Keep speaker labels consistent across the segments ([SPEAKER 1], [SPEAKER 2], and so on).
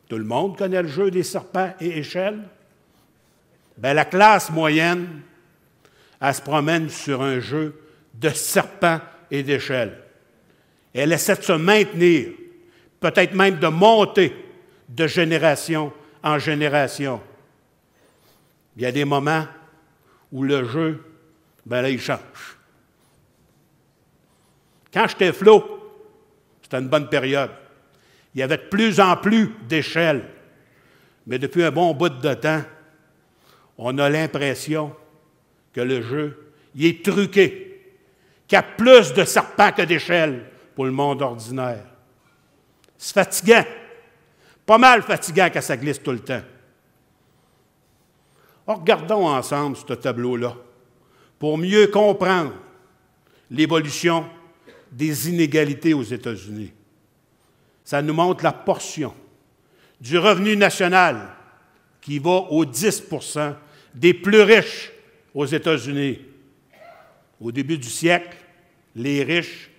[SPEAKER 1] Tout le monde connaît le jeu des serpents et échelles. Bien, la classe moyenne, elle se promène sur un jeu de serpents et d'échelles. Elle essaie de se maintenir, peut-être même de monter de génération en génération. Il y a des moments où le jeu, bien là, il change. Quand j'étais flot, c'était une bonne période. Il y avait de plus en plus d'échelles. Mais depuis un bon bout de temps, on a l'impression que le jeu, il est truqué, qu'il y a plus de serpents que d'échelles pour le monde ordinaire. C'est fatigant, pas mal fatigant quand ça glisse tout le temps. Alors, regardons ensemble ce tableau-là pour mieux comprendre l'évolution des inégalités aux États-Unis. Ça nous montre la portion du revenu national qui va aux 10 % des plus riches aux États-Unis. Au début du siècle, les riches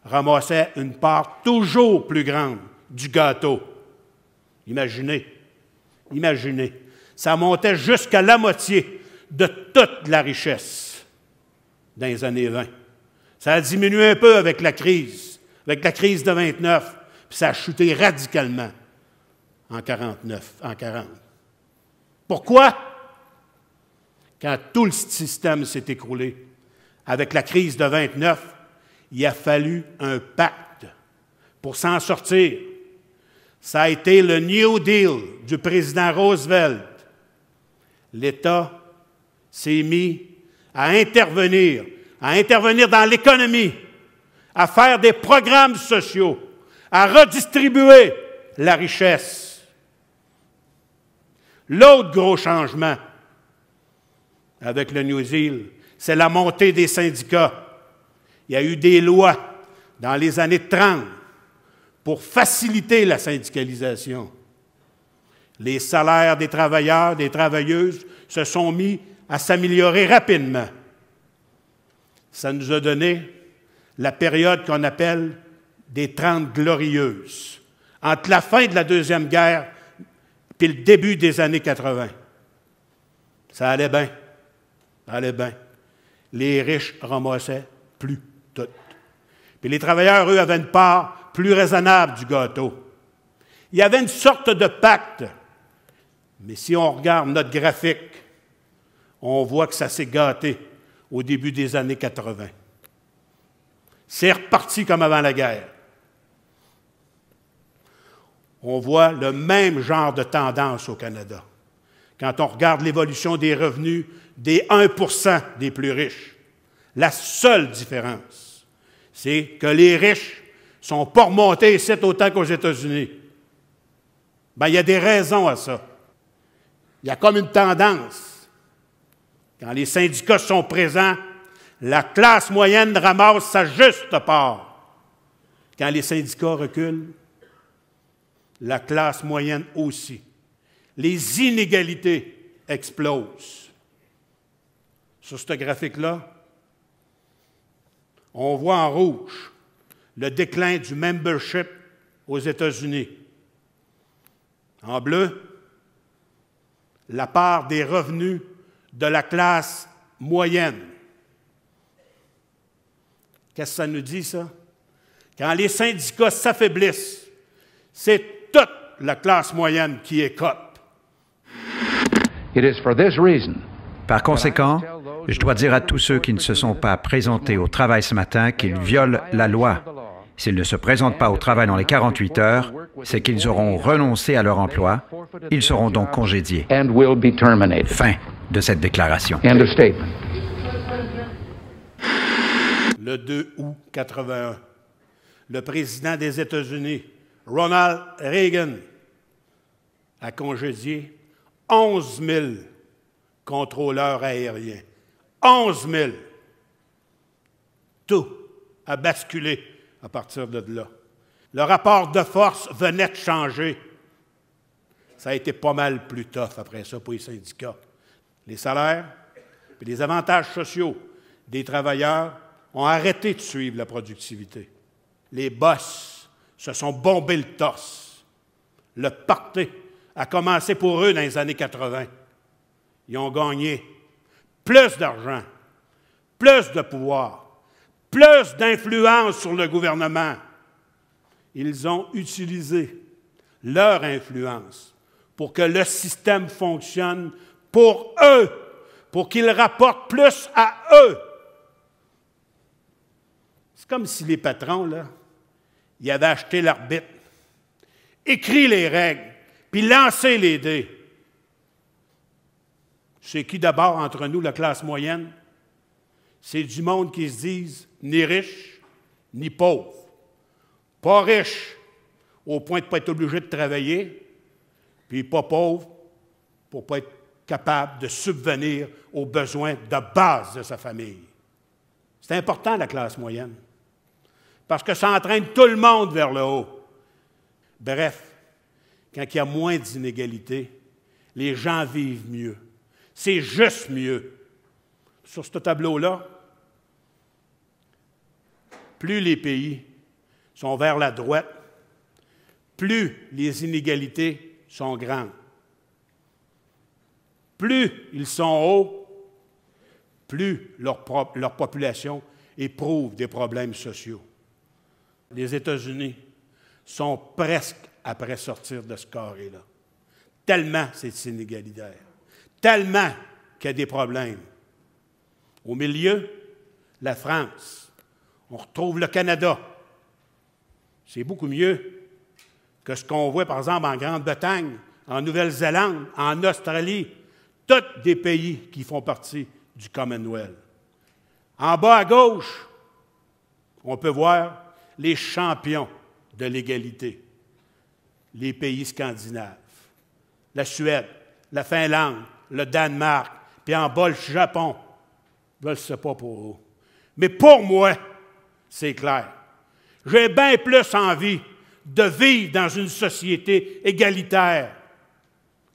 [SPEAKER 1] ramassaient une part toujours plus grande du gâteau. Imaginez, ça montait jusqu'à la moitié de toute la richesse dans les années 20. Ça a diminué un peu avec la crise de 29, puis ça a chuté radicalement en 49, en 40. Pourquoi? Quand tout le système s'est écroulé, avec la crise de 29, il a fallu un pacte pour s'en sortir. Ça a été le New Deal du président Roosevelt. L'État s'est mis à intervenir dans l'économie, à faire des programmes sociaux, à redistribuer la richesse. L'autre gros changement avec le New Deal, c'est la montée des syndicats. Il y a eu des lois dans les années 30 pour faciliter la syndicalisation. Les salaires des travailleurs, des travailleuses se sont mis à s'améliorer rapidement. Ça nous a donné la période qu'on appelle des 30 glorieuses, entre la fin de la Deuxième Guerre et le début des années 80. Ça allait bien. Les riches ramassaient plus tout. Puis les travailleurs, eux, avaient une part plus raisonnable du gâteau. Il y avait une sorte de pacte. Mais si on regarde notre graphique, on voit que ça s'est gâté au début des années 80. C'est reparti comme avant la guerre. On voit le même genre de tendance au Canada. Quand on regarde l'évolution des revenus des 1 % des plus riches, la seule différence, c'est que les riches ne sont pas remontés ici autant qu'aux États-Unis. Bien, il y a des raisons à ça. Il y a comme une tendance. Quand les syndicats sont présents, la classe moyenne ramasse sa juste part. Quand les syndicats reculent, la classe moyenne aussi. Les inégalités explosent. Sur ce graphique-là, on voit en rouge le déclin du membership aux États-Unis. En bleu, la part des revenus de la classe moyenne. Qu'est-ce que ça nous dit, ça? Quand les syndicats s'affaiblissent, c'est toute la classe moyenne qui écope.
[SPEAKER 2] Par conséquent, je dois dire à tous ceux qui ne se sont pas présentés au travail ce matin qu'ils violent la loi. S'ils ne se présentent pas au travail dans les 48 heures, c'est qu'ils auront renoncé à leur emploi. Ils seront donc congédiés. Fin de cette déclaration.
[SPEAKER 1] Le 2 août 81, le président des États-Unis, Ronald Reagan, a congédié 11 000 contrôleurs aériens. 11 000! Tout a basculé à partir de là. Le rapport de force venait de changer. Ça a été pas mal plus tough après ça pour les syndicats. Les salaires et les avantages sociaux des travailleurs ont arrêté de suivre la productivité. Les boss se sont bombés le torse. Le party a commencé pour eux dans les années 80. Ils ont gagné plus d'argent, plus de pouvoir, plus d'influence sur le gouvernement. Ils ont utilisé leur influence pour que le système fonctionne pour eux, pour qu'ils rapportent plus à eux. C'est comme si les patrons, là, ils avaient acheté l'arbitre, écrit les règles, puis lancé les dés. C'est qui d'abord entre nous, la classe moyenne? C'est du monde qui se disent ni riche, ni pauvre. Pas riche au point de ne pas être obligé de travailler, puis pas pauvre pour ne pas être capable de subvenir aux besoins de base de sa famille. C'est important, la classe moyenne, parce que ça entraîne tout le monde vers le haut. Bref, quand il y a moins d'inégalités, les gens vivent mieux. C'est juste mieux. Sur ce tableau-là, plus les pays sont vers la droite, plus les inégalités sont grandes. Plus ils sont hauts, plus leur population éprouve des problèmes sociaux. Les États-Unis sont presque après sortir de ce carré-là. Tellement c'est inégalitaire. Tellement qu'il y a des problèmes. Au milieu, la France. On retrouve le Canada. C'est beaucoup mieux que ce qu'on voit, par exemple, en Grande-Bretagne, en Nouvelle-Zélande, en Australie, tous des pays qui font partie du Commonwealth. En bas à gauche, on peut voir les champions de l'égalité, les pays scandinaves, la Suède, la Finlande, le Danemark, puis en bas, le Japon. Je ne sais pas pour vous. Mais pour moi, c'est clair. J'ai bien plus envie de vivre dans une société égalitaire,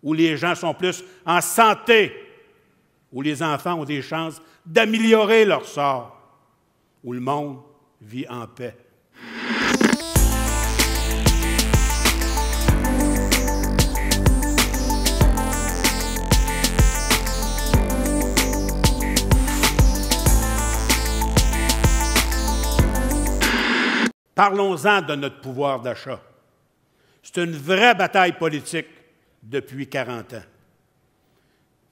[SPEAKER 1] où les gens sont plus en santé, où les enfants ont des chances d'améliorer leur sort, où le monde vit en paix. Parlons-en de notre pouvoir d'achat. C'est une vraie bataille politique depuis 40 ans.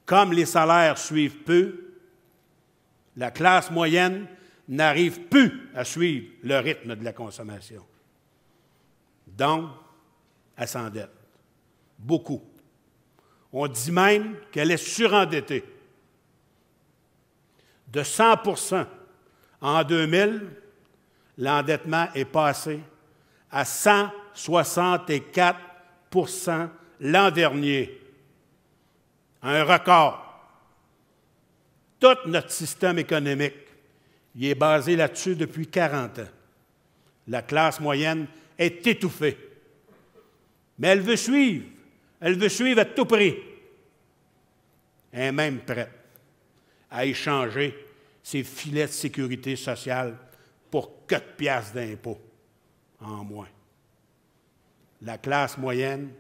[SPEAKER 1] Comme les salaires suivent peu, la classe moyenne n'arrive plus à suivre le rythme de la consommation. Donc, elle s'endette. Beaucoup. On dit même qu'elle est surendettée. De 100 % en 2000, l'endettement est passé à 164 % l'an dernier. Un record. Tout notre système économique, il est basé là-dessus depuis 40 ans. La classe moyenne est étouffée. Mais elle veut suivre. Elle veut suivre à tout prix. Elle est même prête à échanger ses filets de sécurité sociale pour 4 piastres d'impôts en moins. La classe moyenne,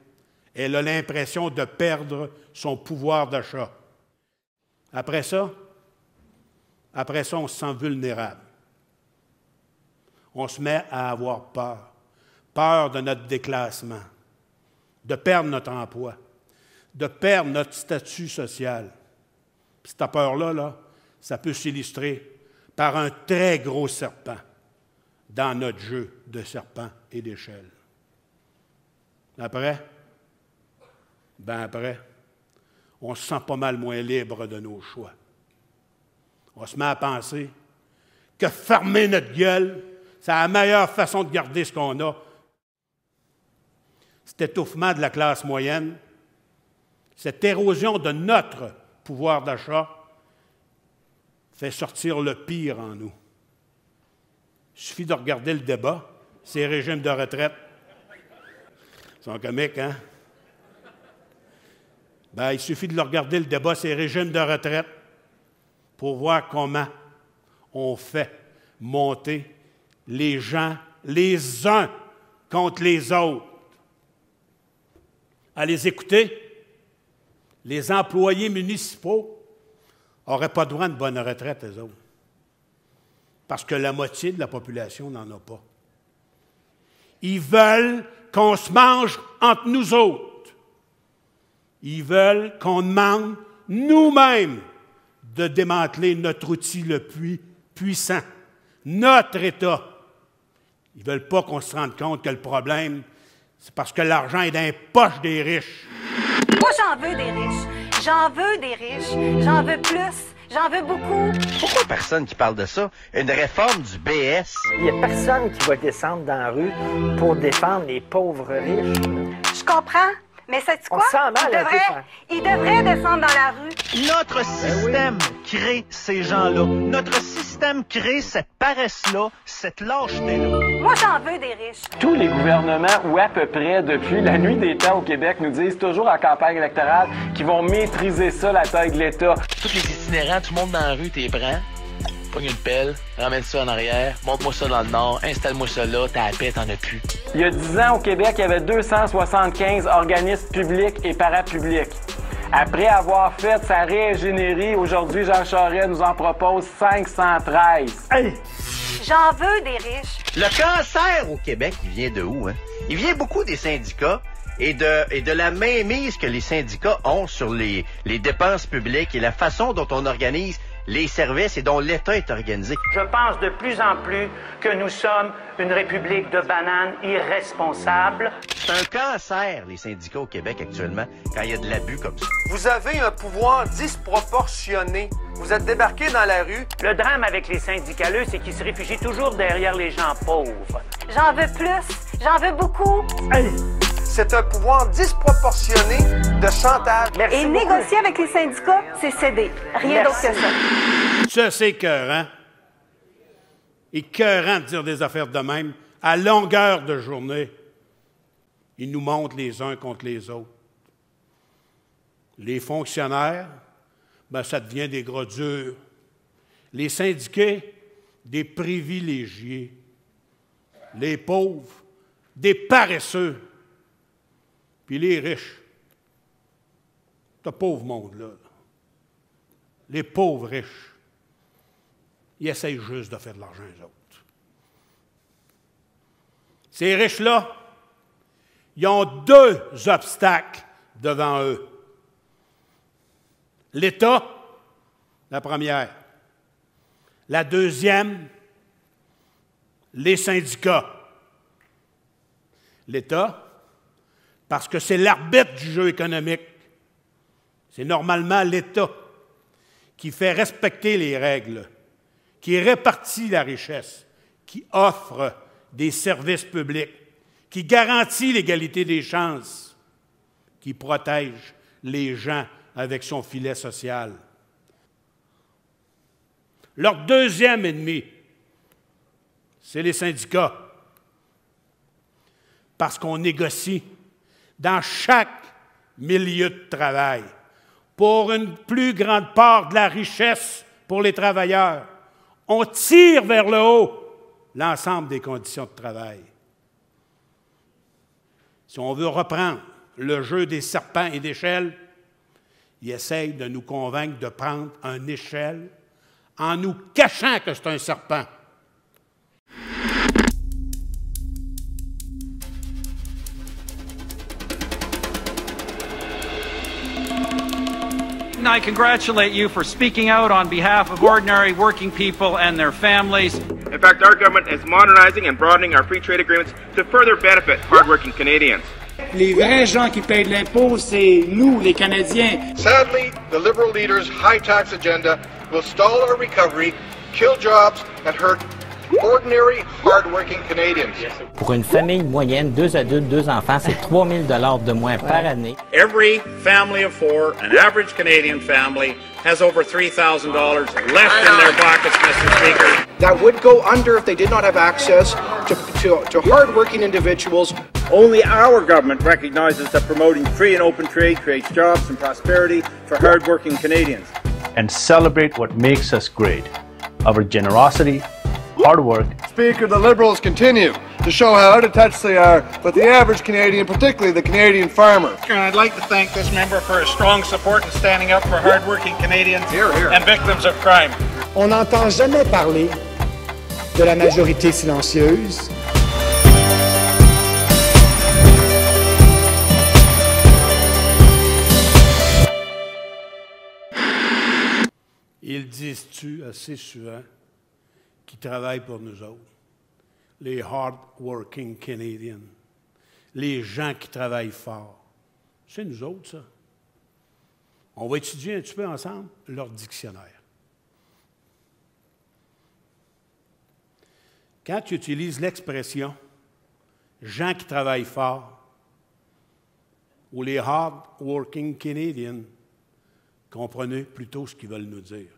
[SPEAKER 1] elle a l'impression de perdre son pouvoir d'achat. Après ça, on se sent vulnérable. On se met à avoir peur. Peur de notre déclassement, de perdre notre emploi, de perdre notre statut social. Puis cette peur-là, ça peut s'illustrer par un très gros serpent dans notre jeu de serpent et d'échelle. Après, on se sent pas mal moins libre de nos choix. On se met à penser que fermer notre gueule, c'est la meilleure façon de garder ce qu'on a. Cet étouffement de la classe moyenne, cette érosion de notre pouvoir d'achat fait sortir le pire en nous. Il suffit de regarder le débat, ces régimes de retraite. Ils sont comiques, hein? Il suffit de regarder le débat, ces régimes de retraite, pour voir comment on fait monter les gens les uns contre les autres. à les écouter, les employés municipaux n'auraient pas droit à une bonne retraite, eux autres. Parce que la moitié de la population n'en a pas. Ils veulent qu'on se mange entre nous autres. Ils veulent qu'on demande nous-mêmes de démanteler notre outil le plus puissant, notre État. Ils ne veulent pas qu'on se rende compte que le problème, c'est parce que l'argent est dans les poches des riches.
[SPEAKER 3] Moi, j'en veux des riches. J'en veux des riches. J'en veux plus. J'en veux beaucoup.
[SPEAKER 4] Pourquoi personne qui parle de ça? Une réforme du BS.
[SPEAKER 5] Il n'y a personne qui va descendre dans la rue pour défendre les pauvres riches.
[SPEAKER 3] Je comprends. Mais sais-tu quoi?
[SPEAKER 5] On sent mal
[SPEAKER 3] il devrait descendre dans la rue.
[SPEAKER 4] Notre système crée ces gens-là. Notre système crée cette paresse-là, cette lâcheté-là.
[SPEAKER 3] Moi, j'en veux des riches.
[SPEAKER 6] Tous les gouvernements, ou à peu près, depuis la nuit des temps au Québec, nous disent toujours en campagne électorale qu'ils vont maîtriser ça, la taille de l'État.
[SPEAKER 7] Tous les itinérants, tout le monde dans la rue, t'es prends. Pogne une pelle, ramène ça en arrière, monte-moi ça dans le nord, installe-moi ça là, t'as la paix, t'en as plus.
[SPEAKER 6] Il y a 10 ans, au Québec, il y avait 275 organismes publics et parapublics. Après avoir fait sa réingénierie, aujourd'hui, Jean Charest nous en propose 513.
[SPEAKER 5] Hey!
[SPEAKER 3] J'en veux des riches.
[SPEAKER 4] Le cancer au Québec, il vient de où, hein? Il vient beaucoup des syndicats et de la mainmise que les syndicats ont sur les dépenses publiques et la façon dont on organise les services et dont l'État est organisé.
[SPEAKER 5] Je pense de plus en plus que nous sommes une république de bananes irresponsables.
[SPEAKER 4] C'est un cancer, les syndicats au Québec actuellement, quand il y a de l'abus comme ça.
[SPEAKER 8] Vous avez un pouvoir disproportionné. Vous êtes débarqué dans la rue.
[SPEAKER 5] Le drame avec les syndicaleux, c'est qu'ils se réfugient toujours derrière les gens pauvres.
[SPEAKER 3] J'en veux plus. J'en veux beaucoup.
[SPEAKER 5] Hey!
[SPEAKER 8] C'est un pouvoir disproportionné de chantage.
[SPEAKER 5] Merci
[SPEAKER 3] Et
[SPEAKER 5] beaucoup.
[SPEAKER 3] négocier avec les syndicats, c'est céder. Rien d'autre que ça.
[SPEAKER 1] Ça, c'est écœurant. Écœurant de dire des affaires de même. À longueur de journée, ils nous montrent les uns contre les autres. Les fonctionnaires, ben, ça devient des gros durs. Les syndiqués, des privilégiés. Les pauvres, des paresseux. Puis les riches, ce pauvre monde-là, les pauvres riches, ils essayent juste de faire de l'argent, eux autres. Ces riches-là, ils ont deux obstacles devant eux. L'État, la première. La deuxième, les syndicats. L'État, parce que c'est l'arbitre du jeu économique. C'est normalement l'État qui fait respecter les règles, qui répartit la richesse, qui offre des services publics, qui garantit l'égalité des chances, qui protège les gens avec son filet social. Leur deuxième ennemi, c'est les syndicats, parce qu'on négocie dans chaque milieu de travail, pour une plus grande part de la richesse pour les travailleurs. On tire vers le haut l'ensemble des conditions de travail. Si on veut reprendre le jeu des serpents et d'échelles, ils essayent de nous convaincre de prendre une échelle en nous cachant que c'est un serpent.
[SPEAKER 9] I congratulate you for speaking out on behalf of ordinary working people and their families.
[SPEAKER 10] In fact, our government is modernizing and broadening our free trade agreements to further benefit hardworking Canadians.
[SPEAKER 11] Les vrais gens qui payent de l'impôt, c'est nous, les Canadiens.
[SPEAKER 12] Sadly, the Liberal leaders' high tax agenda will stall our recovery, kill jobs, and hurt ordinary, hard-working Canadians.
[SPEAKER 5] Pour une famille moyenne, 2 adultes, 2 enfants, c'est 3 000 $ de moins par année.
[SPEAKER 13] Every family of 4, an average Canadian family, has over $3,000 left in their pockets, Mr. Speaker.
[SPEAKER 8] That would go under if they did not have access to hard-working individuals.
[SPEAKER 10] Only our government recognizes that promoting free and open trade creates jobs and prosperity for hard-working Canadians.
[SPEAKER 14] And celebrate what makes us great, our generosity, hard work.
[SPEAKER 12] Speaker, the Liberals continue to show how out of touch they are with the average Canadian, particularly the Canadian farmer.
[SPEAKER 13] And I'd like to thank this member for his strong support in standing up for hard-working Canadians and victims of crime.
[SPEAKER 11] On n'entend jamais parler de la majorité silencieuse.
[SPEAKER 1] Ils disent-tu assez souvent qu'ils travaillent pour nous autres? Les hard-working Canadians, les gens qui travaillent fort. C'est nous autres, ça. On va étudier un petit peu ensemble leur dictionnaire. Quand tu utilises l'expression « gens qui travaillent fort » ou les hard-working Canadians, comprenez plutôt ce qu'ils veulent nous dire.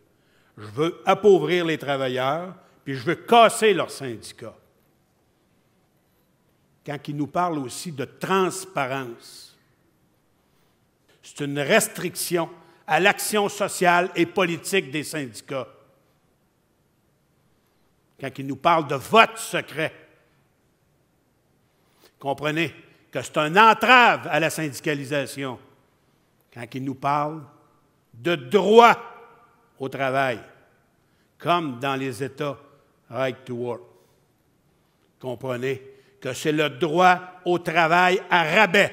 [SPEAKER 1] Je veux appauvrir les travailleurs, puis je veux casser leurs syndicats. Quand ils nous parlent aussi de transparence, c'est une restriction à l'action sociale et politique des syndicats. Quand ils nous parlent de vote secret, comprenez que c'est une entrave à la syndicalisation. Quand ils nous parlent de droit au travail, comme dans les États Right to Work. Comprenez que c'est le droit au travail à rabais.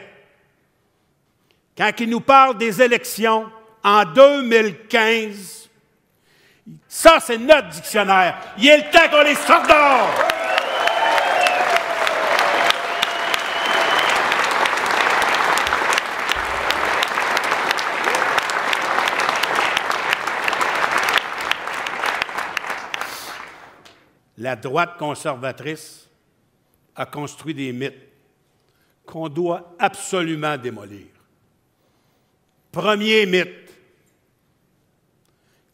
[SPEAKER 1] Quand ils nous parlent des élections en 2015, ça, c'est notre dictionnaire. Il est le temps qu'on les sorte dehors. La droite conservatrice a construit des mythes qu'on doit absolument démolir. Premier mythe,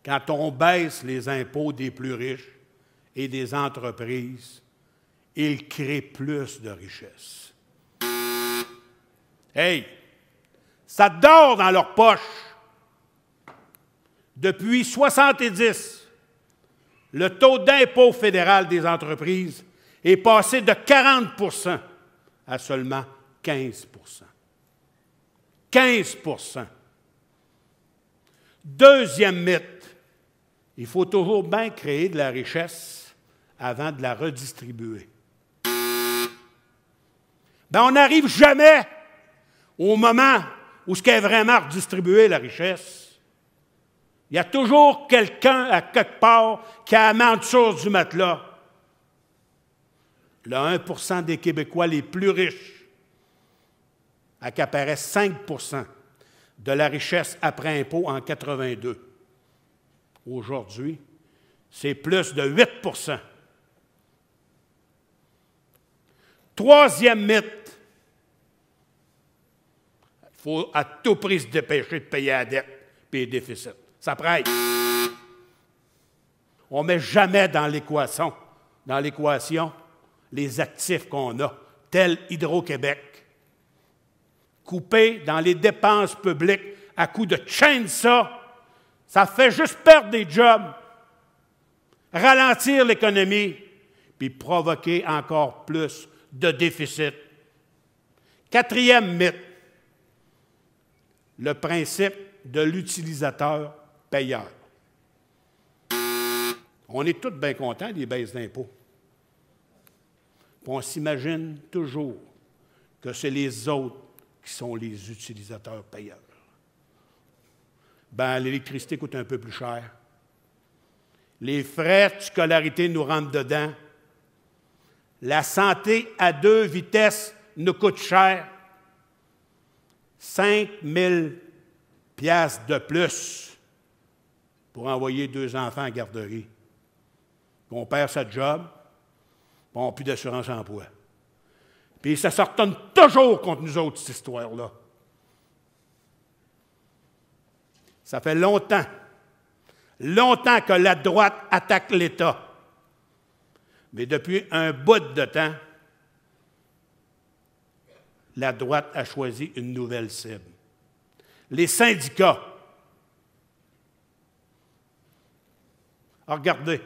[SPEAKER 1] quand on baisse les impôts des plus riches et des entreprises, ils créent plus de richesses. Hey, ça dort dans leur poche. Depuis 1970, le taux d'impôt fédéral des entreprises est passé de 40 % à seulement 15 %. 15 %. Deuxième mythe, il faut toujours bien créer de la richesse avant de la redistribuer. Bien, on n'arrive jamais au moment où ce qu'est vraiment redistribué, la richesse. Il y a toujours quelqu'un à quelque part qui a la main en dessous du matelas. Le 1 % des Québécois les plus riches accaparait 5 % de la richesse après impôt en 82. Aujourd'hui, c'est plus de 8 %. Troisième mythe, il faut à tout prix se dépêcher de payer la dette et les déficits. Ça presse. On ne met jamais dans l'équation les actifs qu'on a, tels Hydro-Québec. Couper dans les dépenses publiques à coup de chainsaw, ça fait juste perdre des jobs, ralentir l'économie, puis provoquer encore plus de déficit. Quatrième mythe, le principe de l'utilisateur payeur. On est tous bien contents des baisses d'impôts. On s'imagine toujours que c'est les autres qui sont les utilisateurs payeurs. Bien, l'électricité coûte un peu plus cher. Les frais de scolarité nous rentrent dedans. La santé à 2 vitesses nous coûte cher. 5 000 piastres de plus pour envoyer 2 enfants à la garderie. On perd sa job, on n'a plus d'assurance emploi. Puis ça se retourne toujours contre nous autres, cette histoire-là. Ça fait longtemps que la droite attaque l'État. Mais depuis un bout de temps, la droite a choisi une nouvelle cible. Les syndicats. Alors, regardez,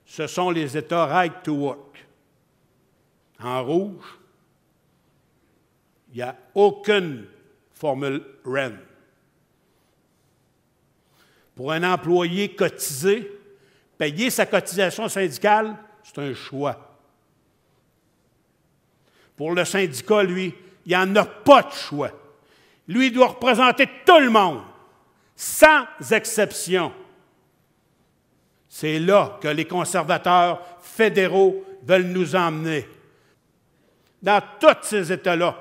[SPEAKER 1] ce sont les États Right to Work. En rouge, il n'y a aucune formule REN. Pour un employé cotisé, payer sa cotisation syndicale, c'est un choix. Pour le syndicat, lui, il n'y en a pas de choix. Lui, il doit représenter tout le monde, sans exception. C'est là que les conservateurs fédéraux veulent nous emmener. Dans tous ces États-là,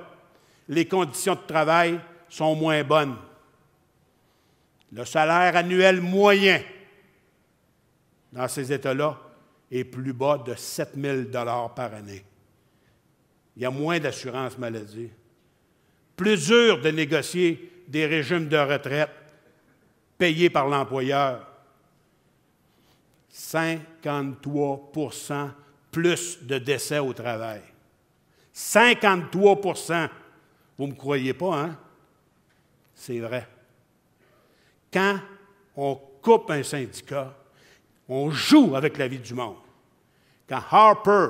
[SPEAKER 1] les conditions de travail sont moins bonnes. Le salaire annuel moyen dans ces États-là est plus bas de 7 000 $ par année. Il y a moins d'assurance maladie. Plus dur de négocier des régimes de retraite payés par l'employeur. 53 % plus de décès au travail. 53 %. Vous ne me croyez pas, hein? C'est vrai. Quand on coupe un syndicat, on joue avec la vie du monde. Quand Harper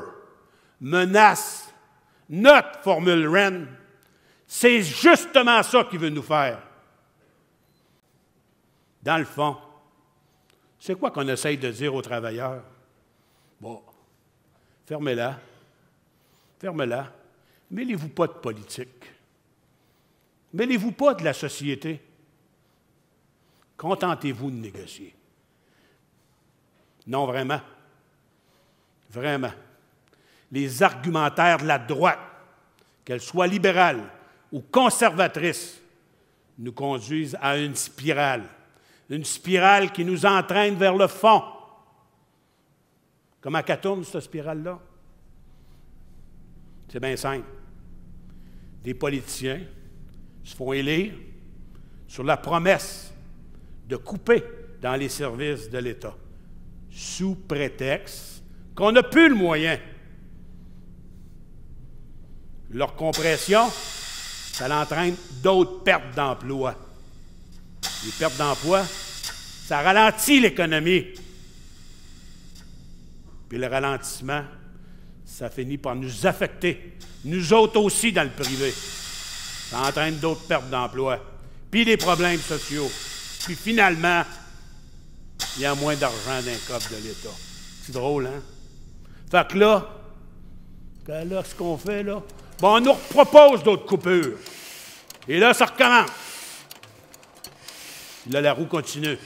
[SPEAKER 1] menace notre formule REN, c'est justement ça qu'il veut nous faire. Dans le fond, c'est quoi qu'on essaye de dire aux travailleurs? Bon, fermez-la. Fermez-la. Mêlez-vous pas de politique. Mêlez-vous pas de la société. Contentez-vous de négocier. Non, vraiment. Vraiment. Les argumentaires de la droite, qu'elle soit libérale ou conservatrice, nous conduisent à une spirale. Une spirale qui nous entraîne vers le fond. Comment qu'elle tourne, cette spirale-là? C'est bien simple. Des politiciens se font élire sur la promesse de couper dans les services de l'État, sous prétexte qu'on n'a plus le moyen. Leur compression, ça entraîne d'autres pertes d'emploi. Les pertes d'emploi, ça ralentit l'économie. Puis le ralentissement, ça finit par nous affecter, nous autres aussi dans le privé. Ça entraîne d'autres pertes d'emploi, puis des problèmes sociaux. Puis finalement, il y a moins d'argent dans le coffre de l'État. C'est drôle, hein? Fait que là, ce qu'on fait, là, bon, on nous propose d'autres coupures. Et là, ça recommence. Là, la roue continue.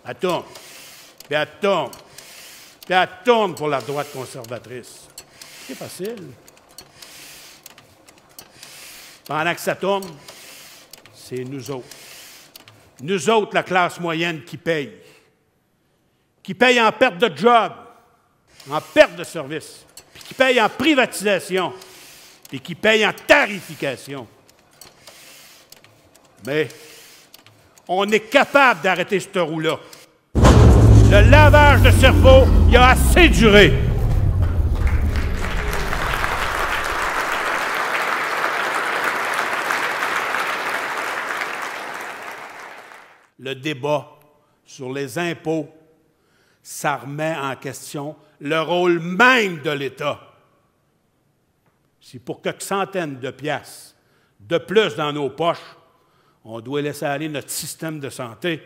[SPEAKER 1] Elle tourne. Puis elle tourne. Puis elle tourne pour la droite conservatrice. C'est facile. Pendant que ça tourne, c'est nous autres. Nous autres, la classe moyenne, qui paye. Qui paye en perte de job, en perte de service, puis qui paye en privatisation, et qui paye en tarification. Mais on est capable d'arrêter cette roue-là. Le lavage de cerveau, il a assez duré. Le débat sur les impôts, ça remet en question le rôle même de l'État. Si pour quelques centaines de piastres de plus dans nos poches, on doit laisser aller notre système de santé,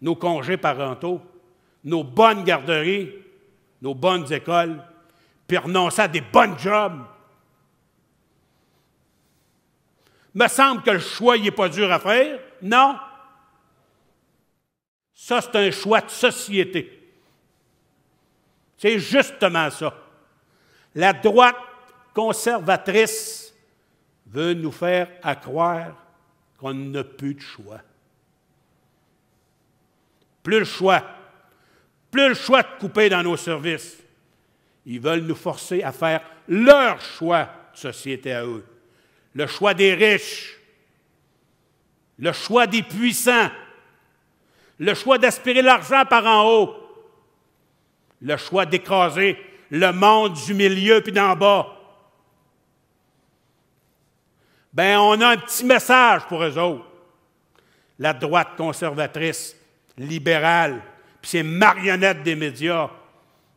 [SPEAKER 1] nos congés parentaux, nos bonnes garderies, nos bonnes écoles, puis renoncer à des bonnes jobs. Me semble que le choix n'est pas dur à faire, non? Ça, c'est un choix de société. C'est justement ça. La droite conservatrice veut nous faire croire qu'on n'a plus de choix. Plus le choix de couper dans nos services. Ils veulent nous forcer à faire leur choix de société à eux. Le choix des riches, le choix des puissants, le choix d'aspirer l'argent par en haut, le choix d'écraser le monde du milieu puis d'en bas. Bien, on a un petit message pour eux autres. La droite conservatrice, libérale, puis ces marionnettes des médias,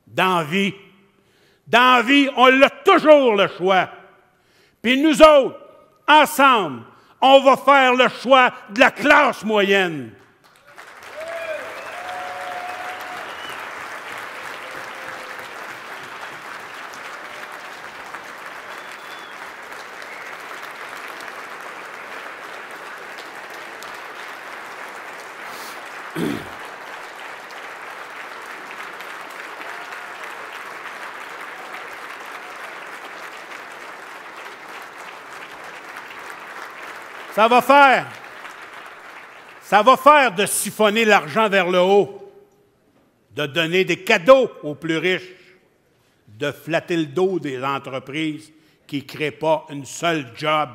[SPEAKER 1] d'envie, Dans la vie, on a toujours le choix. Puis nous autres, ensemble, on va faire le choix de la classe moyenne. Ça va faire de siphonner l'argent vers le haut, de donner des cadeaux aux plus riches, de flatter le dos des entreprises qui ne créent pas une seule job,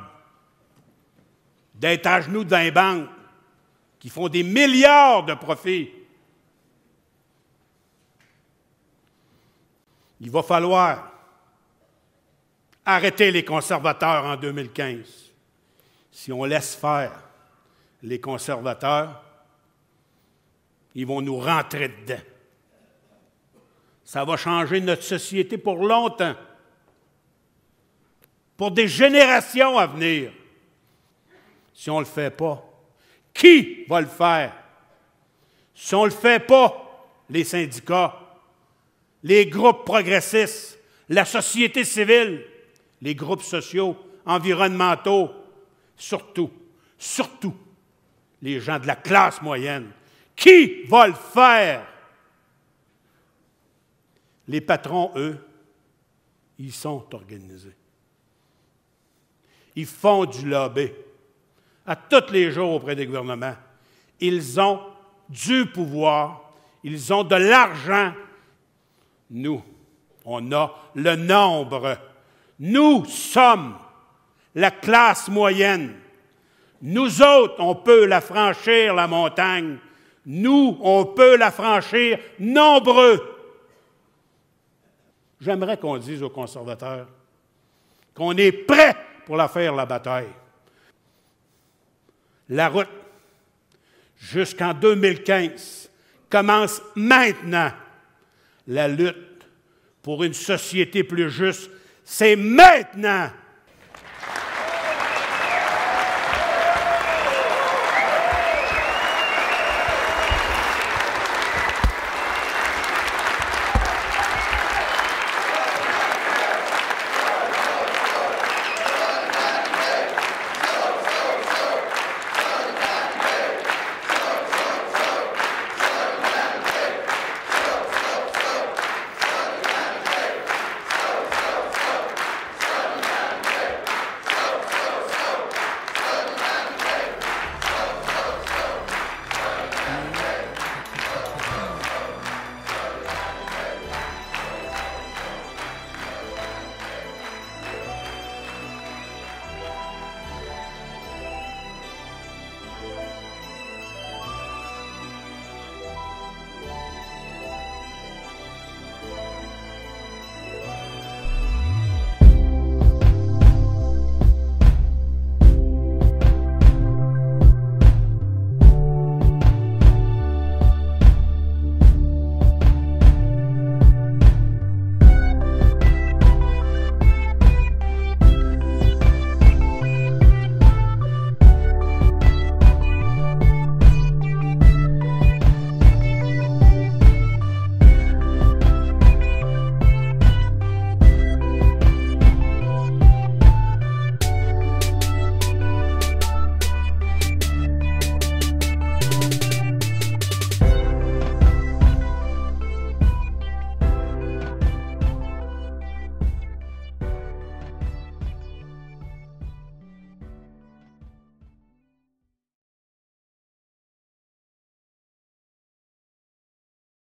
[SPEAKER 1] d'être à genoux dans les banques qui font des milliards de profits. Il va falloir arrêter les conservateurs en 2015. Si on laisse faire les conservateurs, ils vont nous rentrer dedans. Ça va changer notre société pour longtemps, pour des générations à venir. Si on ne le fait pas, qui va le faire? Si on ne le fait pas, les syndicats, les groupes progressistes, la société civile, les groupes sociaux, environnementaux, surtout, les gens de la classe moyenne. Qui va le faire? Les patrons, eux, ils sont organisés. Ils font du lobby à tous les jours auprès des gouvernements. Ils ont du pouvoir, ils ont de l'argent. Nous, on a le nombre. Nous sommes la classe moyenne. Nous autres, on peut la franchir, la montagne. Nous, on peut la franchir nombreux. J'aimerais qu'on dise aux conservateurs qu'on est prêt pour la faire, la bataille. La route jusqu'en 2015 commence maintenant. La lutte pour une société plus juste, c'est maintenant.